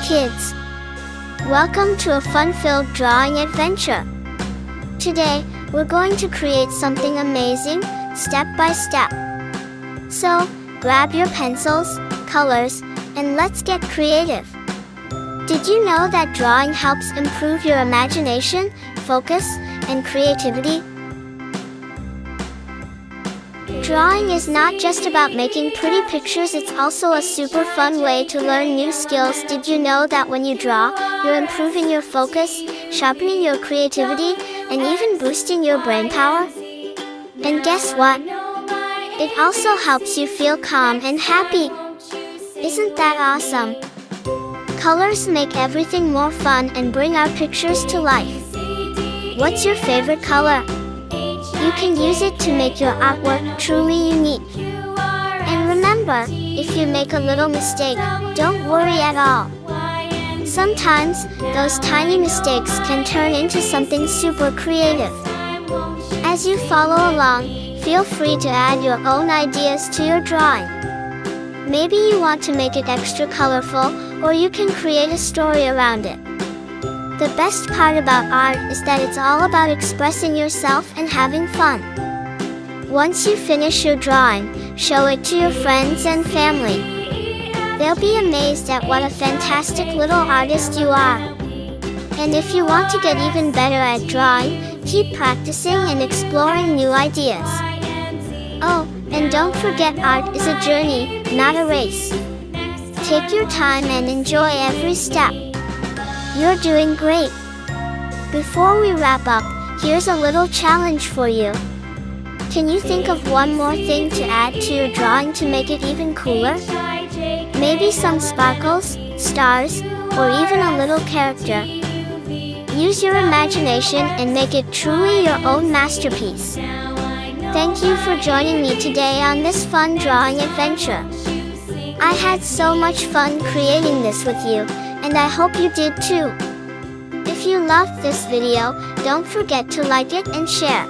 kids! Welcome to a fun-filled drawing adventure. Today, we're going to create something amazing, step by step. So, grab your pencils, colors, and let's get creative. Did you know that drawing helps improve your imagination, focus, and creativity? Drawing is not just about making pretty pictures, it's also a super fun way to learn new skills. Did you know that when you draw, you're improving your focus, sharpening your creativity, and even boosting your brain power? And guess what? It also helps you feel calm and happy. Isn't that awesome? Colors make everything more fun and bring our pictures to life. What's your favorite color? You can use it to make your artwork truly unique. And remember, if you make a little mistake, don't worry at all. Sometimes, those tiny mistakes can turn into something super creative. As you follow along, feel free to add your own ideas to your drawing. Maybe you want to make it extra colorful, or you can create a story around it. The best part about art is that it's all about expressing yourself and having fun. Once you finish your drawing, show it to your friends and family. They'll be amazed at what a fantastic little artist you are. And if you want to get even better at drawing, keep practicing and exploring new ideas. Oh, and don't forget, art is a journey, not a race. Take your time and enjoy every step. You're doing great! Before we wrap up, here's a little challenge for you. Can you think of one more thing to add to your drawing to make it even cooler? Maybe some sparkles, stars, or even a little character. Use your imagination and make it truly your own masterpiece. Thank you for joining me today on this fun drawing adventure. I had so much fun creating this with you, and I hope you did too. If you loved this video, don't forget to like it and share.